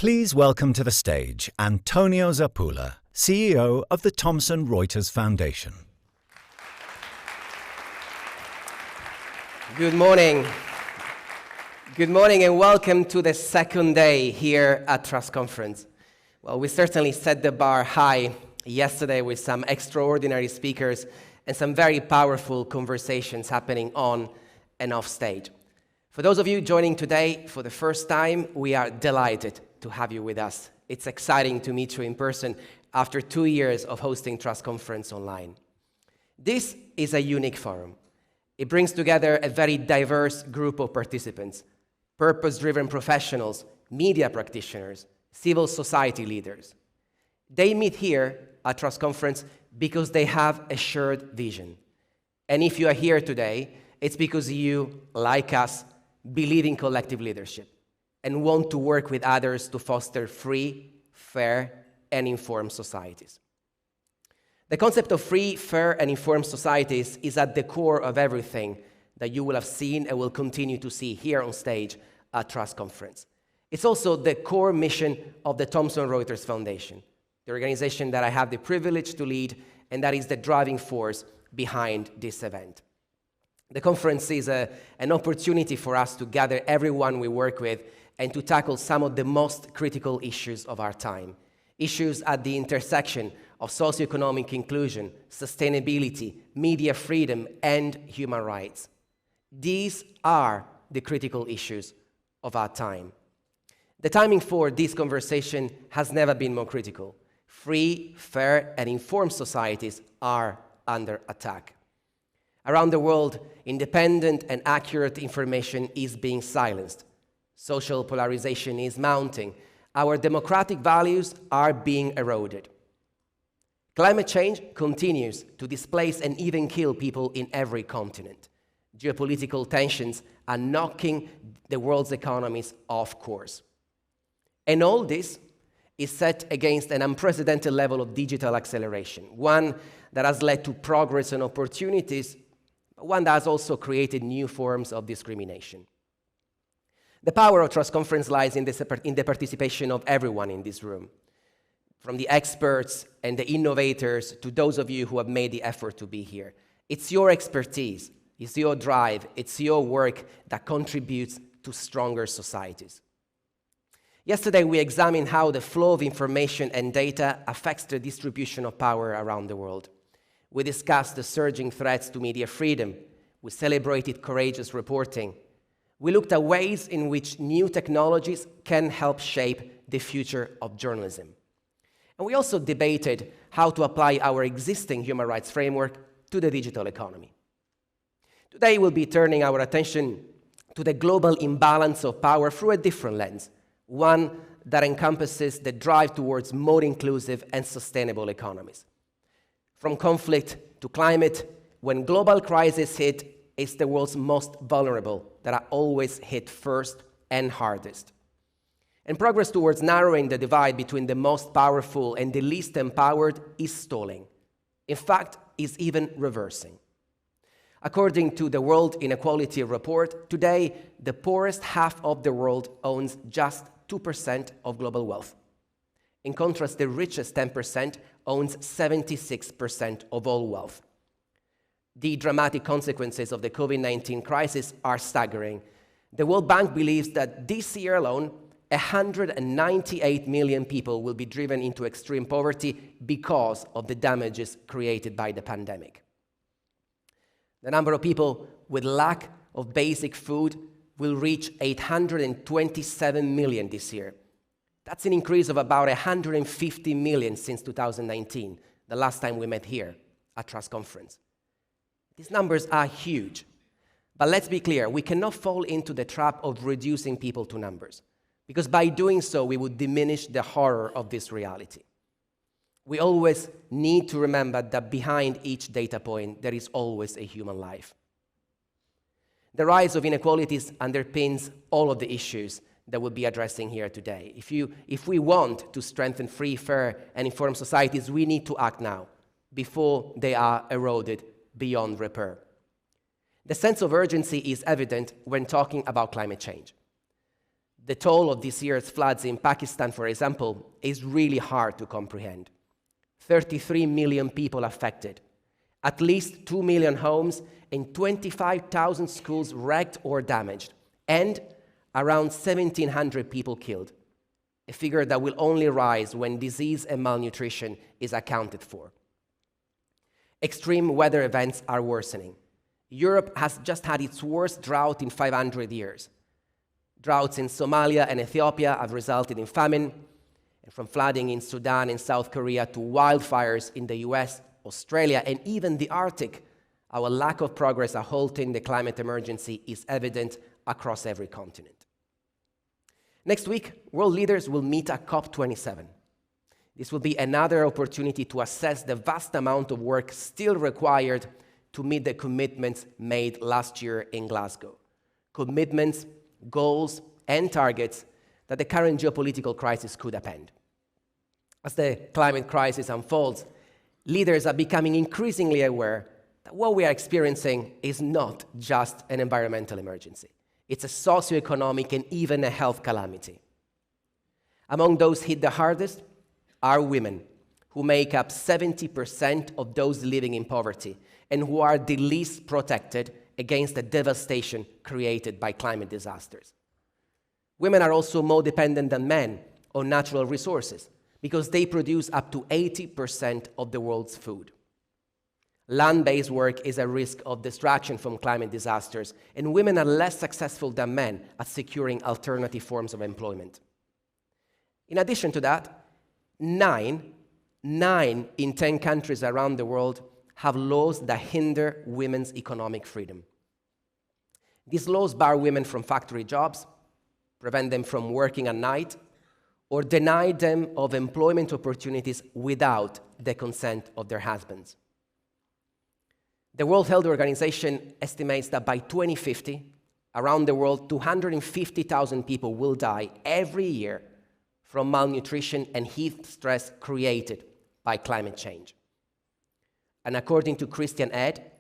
Please welcome to the stage Antonio Zappulla, CEO of the Thomson Reuters Foundation. Good morning. Good morning and welcome to the second day here at Trust Conference. Well, we certainly set the bar high yesterday with some extraordinary speakers and some very powerful conversations happening on and off stage. For those of you joining today for the first time, we are delighted to have you with us. It's exciting to meet you in person after 2 years of hosting Trust Conference online. This is a unique forum. It brings together a very diverse group of participants, purpose-driven professionals, media practitioners, civil society leaders. They meet here at Trust Conference because they have a shared vision. And if you are here today, it's because you, like us, believe in collective leadership and want to work with others to foster free, fair, and informed societies. The concept of free, fair, and informed societies is at the core of everything that you will have seen and will continue to see here on stage at Trust Conference. It's also the core mission of the Thomson Reuters Foundation, the organization that I have the privilege to lead, and that is the driving force behind this event. The conference is an opportunity for us to gather everyone we work with and to tackle some of the most critical issues of our time, issues at the intersection of socioeconomic inclusion, sustainability, media freedom, and human rights. These are the critical issues of our time. The timing for this conversation has never been more critical. Free, fair, and informed societies are under attack. Around the world, independent and accurate information is being silenced. Social polarization is mounting. Our democratic values are being eroded. Climate change continues to displace and even kill people in every continent. Geopolitical tensions are knocking the world's economies off course. And all this is set against an unprecedented level of digital acceleration, one that has led to progress and opportunities, but one that has also created new forms of discrimination. The power of Trust Conference lies in the participation of everyone in this room, from the experts and the innovators to those of you who have made the effort to be here. It's your expertise, it's your drive, it's your work that contributes to stronger societies. Yesterday, we examined how the flow of information and data affects the distribution of power around the world. We discussed the surging threats to media freedom. We celebrated courageous reporting. We looked at ways in which new technologies can help shape the future of journalism. And we also debated how to apply our existing human rights framework to the digital economy. Today, we'll be turning our attention to the global imbalance of power through a different lens, one that encompasses the drive towards more inclusive and sustainable economies. From conflict to climate, when global crises hit, it's the world's most vulnerable that are always hit first and hardest. And progress towards narrowing the divide between the most powerful and the least empowered is stalling. In fact, is even reversing. According to the World Inequality Report, today, the poorest half of the world owns just 2% of global wealth. In contrast, the richest 10% owns 76% of all wealth. The dramatic consequences of the COVID-19 crisis are staggering. The World Bank believes that this year alone, 198 million people will be driven into extreme poverty because of the damages created by the pandemic. The number of people with lack of basic food will reach 827 million this year. That's an increase of about 150 million since 2019, the last time we met here at Trust Conference. These numbers are huge. But let's be clear, we cannot fall into the trap of reducing people to numbers, because by doing so, we would diminish the horror of this reality. We always need to remember that behind each data point, there is always a human life. The rise of inequalities underpins all of the issues that we'll be addressing here today. If we want to strengthen free, fair, and informed societies, we need to act now, before they are eroded beyond repair. The sense of urgency is evident when talking about climate change. The toll of this year's floods in Pakistan, for example, is really hard to comprehend. 33 million people affected, at least 2 million homes and 25,000 schools wrecked or damaged, and around 1,700 people killed, a figure that will only rise when disease and malnutrition is accounted for. Extreme weather events are worsening. Europe has just had its worst drought in 500 years. Droughts in Somalia and Ethiopia have resulted in famine, and from flooding in Sudan and South Korea to wildfires in the US, Australia, and even the Arctic, our lack of progress at halting the climate emergency is evident across every continent. Next week, world leaders will meet at COP27. This will be another opportunity to assess the vast amount of work still required to meet the commitments made last year in Glasgow. Commitments, goals, and targets that the current geopolitical crisis could upend. As the climate crisis unfolds, leaders are becoming increasingly aware that what we are experiencing is not just an environmental emergency. It's a socioeconomic and even a health calamity. Among those hit the hardest are women, who make up 70% of those living in poverty and who are the least protected against the devastation created by climate disasters. Women are also more dependent than men on natural resources because they produce up to 80% of the world's food. Land-based work is a risk of distraction from climate disasters, and women are less successful than men at securing alternative forms of employment. In addition to that, 9 in 10 countries around the world have laws that hinder women's economic freedom. These laws bar women from factory jobs, prevent them from working at night, or deny them of employment opportunities without the consent of their husbands. The World Health Organization estimates that by 2050, around the world, 250,000 people will die every year from malnutrition and heat stress created by climate change. And according to Christian Ed,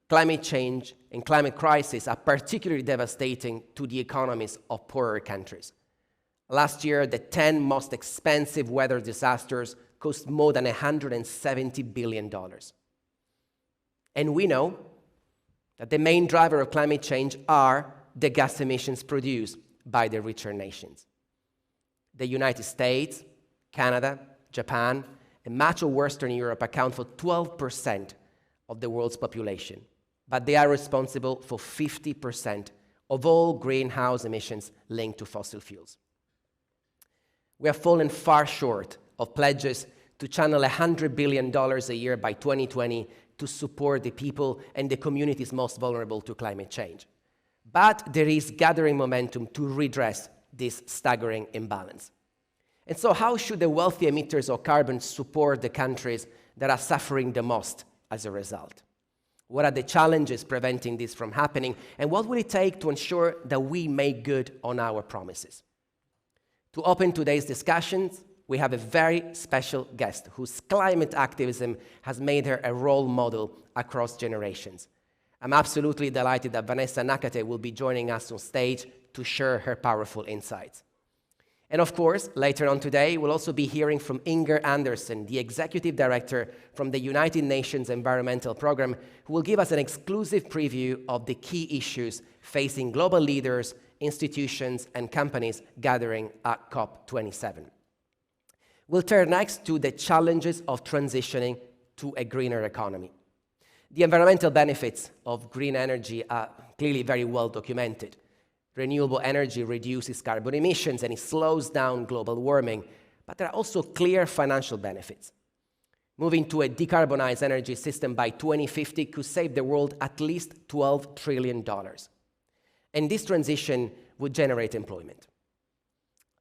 climate change and climate crisis are particularly devastating to the economies of poorer countries. Last year, the 10 most expensive weather disasters cost more than $170 billion. And we know that the main driver of climate change are the gas emissions produced by the richer nations. The United States, Canada, Japan, and much of Western Europe account for 12% of the world's population, but they are responsible for 50% of all greenhouse emissions linked to fossil fuels. We have fallen far short of pledges to channel $100 billion a year by 2020 to support the people and the communities most vulnerable to climate change. But there is gathering momentum to redress this staggering imbalance. And so how should the wealthy emitters of carbon support the countries that are suffering the most as a result? What are the challenges preventing this from happening? And what will it take to ensure that we make good on our promises? To open today's discussions, we have a very special guest whose climate activism has made her a role model across generations. I'm absolutely delighted that Vanessa Nakate will be joining us on stage to share her powerful insights. And of course, later on today, we'll also be hearing from Inger Andersen, the Executive Director from the United Nations Environmental Programme, who will give us an exclusive preview of the key issues facing global leaders, institutions, and companies gathering at COP27. We'll turn next to the challenges of transitioning to a greener economy. The environmental benefits of green energy are clearly very well documented. Renewable energy reduces carbon emissions and it slows down global warming, but there are also clear financial benefits. Moving to a decarbonized energy system by 2050 could save the world at least $12 trillion. And this transition would generate employment.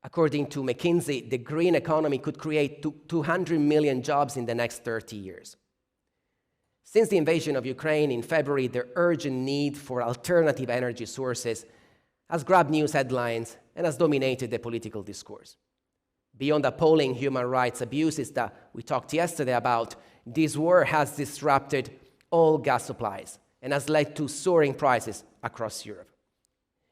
According to McKinsey, the green economy could create 200 million jobs in the next 30 years. Since the invasion of Ukraine in February, the urgent need for alternative energy sources has grabbed news headlines and has dominated the political discourse. Beyond appalling human rights abuses that we talked yesterday about, this war has disrupted all gas supplies and has led to soaring prices across Europe.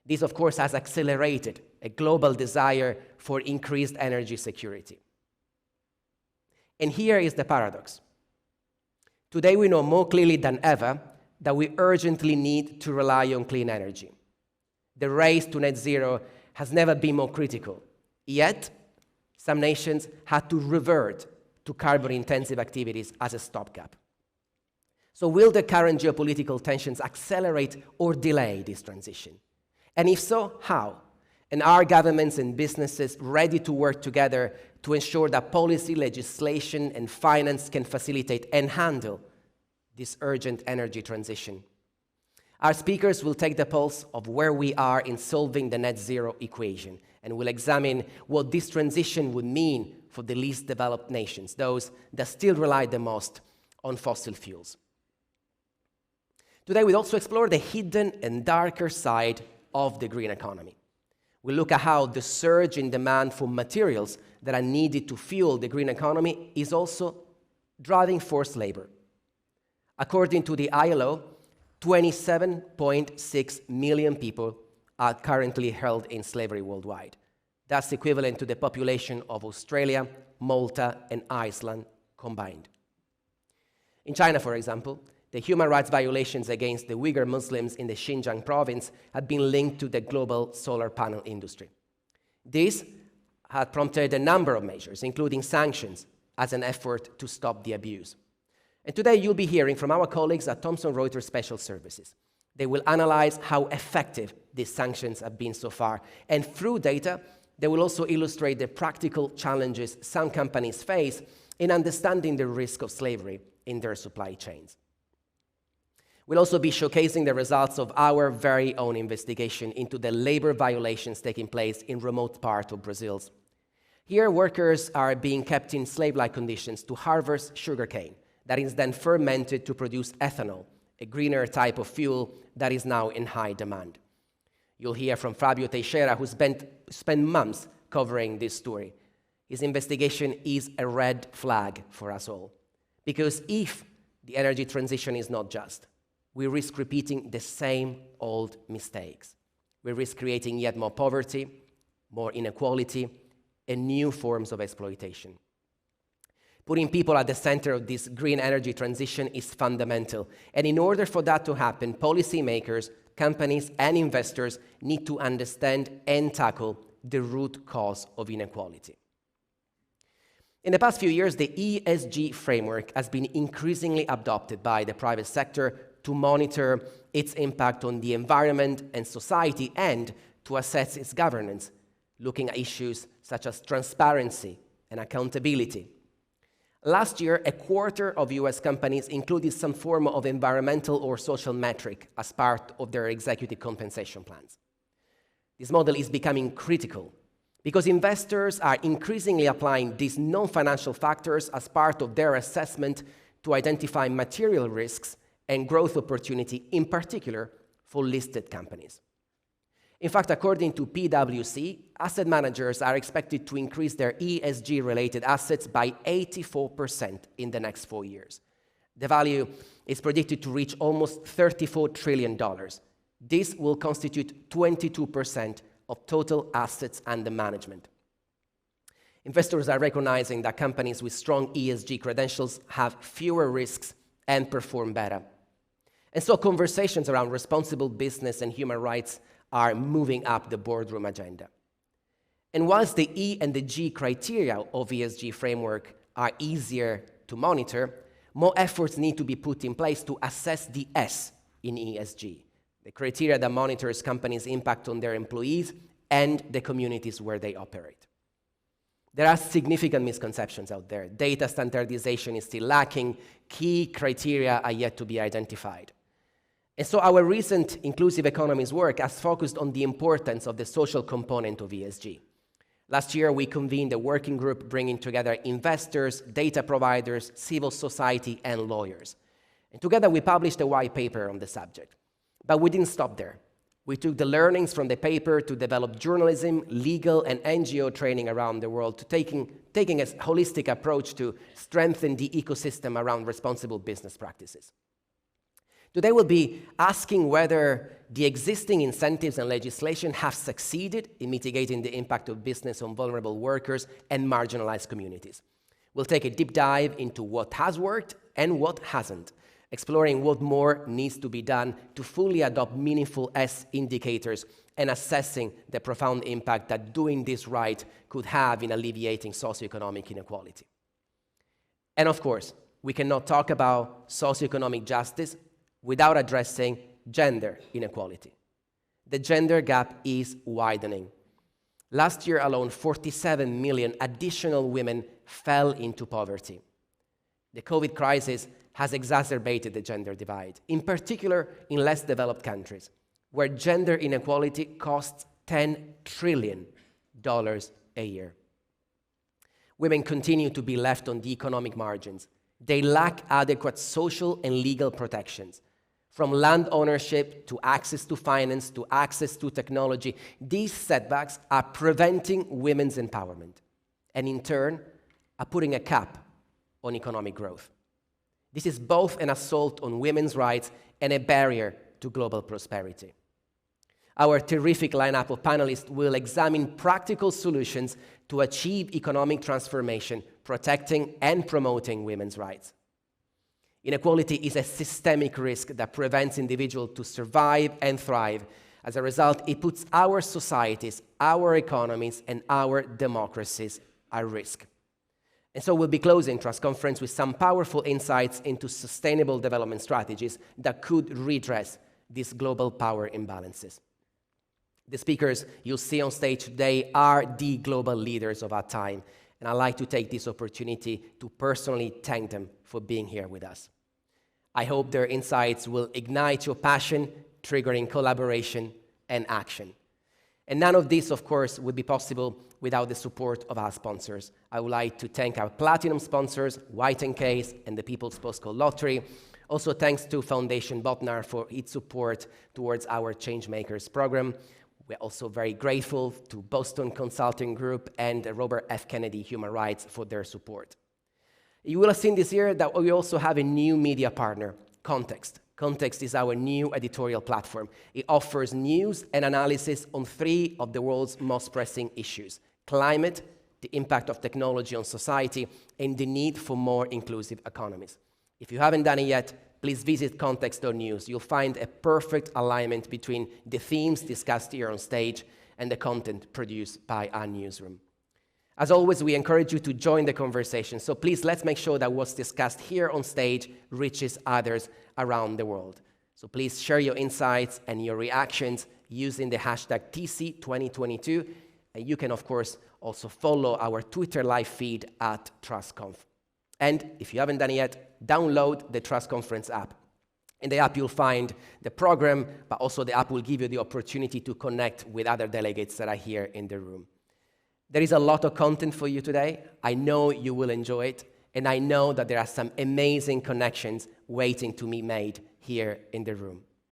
This, of course, has accelerated a global desire for increased energy security. And here is the paradox. Today, we know more clearly than ever that we urgently need to rely on clean energy. The race to net zero has never been more critical. Yet, some nations had to revert to carbon-intensive activities as a stopgap. So will the current geopolitical tensions accelerate or delay this transition? And if so, how? And are governments and businesses ready to work together to ensure that policy, legislation, and finance can facilitate and handle this urgent energy transition? Our speakers will take the pulse of where we are in solving the net zero equation, and will examine what this transition would mean for the least developed nations, those that still rely the most on fossil fuels. Today, we'll also explore the hidden and darker side of the green economy. We'll look at how the surge in demand for materials that are needed to fuel the green economy is also driving forced labor. According to the ILO, 27.6 million people are currently held in slavery worldwide. That's equivalent to the population of Australia, Malta, and Iceland combined. In China, for example, the human rights violations against the Uyghur Muslims in the Xinjiang province have been linked to the global solar panel industry. This had prompted a number of measures, including sanctions, as an effort to stop the abuse. And today you'll be hearing from our colleagues at Thomson Reuters Special Services. They will analyze how effective these sanctions have been so far, and through data, they will also illustrate the practical challenges some companies face in understanding the risk of slavery in their supply chains. We'll also be showcasing the results of our very own investigation into the labor violations taking place in remote parts of Brazil. Here, workers are being kept in slave-like conditions to harvest sugarcane that is then fermented to produce ethanol, a greener type of fuel that is now in high demand. You'll hear from Fabio Teixeira, who spent months covering this story. His investigation is a red flag for us all, because if the energy transition is not just, we risk repeating the same old mistakes. We risk creating yet more poverty, more inequality, and new forms of exploitation. Putting people at the center of this green energy transition is fundamental. And in order for that to happen, policymakers, companies, and investors need to understand and tackle the root cause of inequality. In the past few years, the ESG framework has been increasingly adopted by the private sector to monitor its impact on the environment and society, and to assess its governance, looking at issues such as transparency and accountability. Last year, a quarter of US companies included some form of environmental or social metric as part of their executive compensation plans. This model is becoming critical because investors are increasingly applying these non-financial factors as part of their assessment to identify material risks and growth opportunity, in particular for listed companies. In fact, according to PwC, asset managers are expected to increase their ESG-related assets by 84% in the next 4 years. The value is predicted to reach almost $34 trillion. This will constitute 22% of total assets under management. Investors are recognizing that companies with strong ESG credentials have fewer risks and perform better. And so conversations around responsible business and human rights are moving up the boardroom agenda. And whilst the E and the G criteria of ESG framework are easier to monitor, more efforts need to be put in place to assess the S in ESG, the criteria that monitors companies' impact on their employees and the communities where they operate. There are significant misconceptions out there. Data standardization is still lacking. Key criteria are yet to be identified. And so our recent Inclusive Economies work has focused on the importance of the social component of ESG. Last year, we convened a working group bringing together investors, data providers, civil society, and lawyers. And together, we published a white paper on the subject. But we didn't stop there. We took the learnings from the paper to develop journalism, legal, and NGO training around the world, to taking a holistic approach to strengthen the ecosystem around responsible business practices. Today we'll be asking whether the existing incentives and legislation have succeeded in mitigating the impact of business on vulnerable workers and marginalized communities. We'll take a deep dive into what has worked and what hasn't, exploring what more needs to be done to fully adopt meaningful S indicators and assessing the profound impact that doing this right could have in alleviating socioeconomic inequality. And of course, we cannot talk about socioeconomic justice without addressing gender inequality. The gender gap is widening. Last year alone, 47 million additional women fell into poverty. The COVID crisis has exacerbated the gender divide, in particular in less developed countries, where gender inequality costs $10 trillion a year. Women continue to be left on the economic margins. They lack adequate social and legal protections. From land ownership to access to finance to access to technology, these setbacks are preventing women's empowerment and in turn are putting a cap on economic growth. This is both an assault on women's rights and a barrier to global prosperity. Our terrific lineup of panelists will examine practical solutions to achieve economic transformation, protecting and promoting women's rights. Inequality is a systemic risk that prevents individuals to survive and thrive. As a result, it puts our societies, our economies, and our democracies at risk. And so we'll be closing Trust Conference with some powerful insights into sustainable development strategies that could redress these global power imbalances. The speakers you'll see on stage today are the global leaders of our time, and I'd like to take this opportunity to personally thank them for being here with us. I hope their insights will ignite your passion, triggering collaboration and action. And none of this, of course, would be possible without the support of our sponsors. I would like to thank our platinum sponsors, White & Case and the People's Postcode Lottery. Also thanks to Foundation Botnar for its support towards our Changemakers program. We're also very grateful to Boston Consulting Group and Robert F. Kennedy Human Rights for their support. You will have seen this year that we also have a new media partner, Context. Context is our new editorial platform. It offers news and analysis on 3 of the world's most pressing issues: climate, the impact of technology on society, and the need for more inclusive economies. If you haven't done it yet, please visit context.news. You'll find a perfect alignment between the themes discussed here on stage and the content produced by our newsroom. As always, we encourage you to join the conversation, so please let's make sure that what's discussed here on stage reaches others around the world. So please share your insights and your reactions using the hashtag TC2022, and you can, of course, also follow our Twitter live feed at TrustConf. And if you haven't done it yet, download the Trust Conference app. In the app, you'll find the program, but also the app will give you the opportunity to connect with other delegates that are here in the room. There is a lot of content for you today. I know you will enjoy it, and I know that there are some amazing connections waiting to be made here in the room.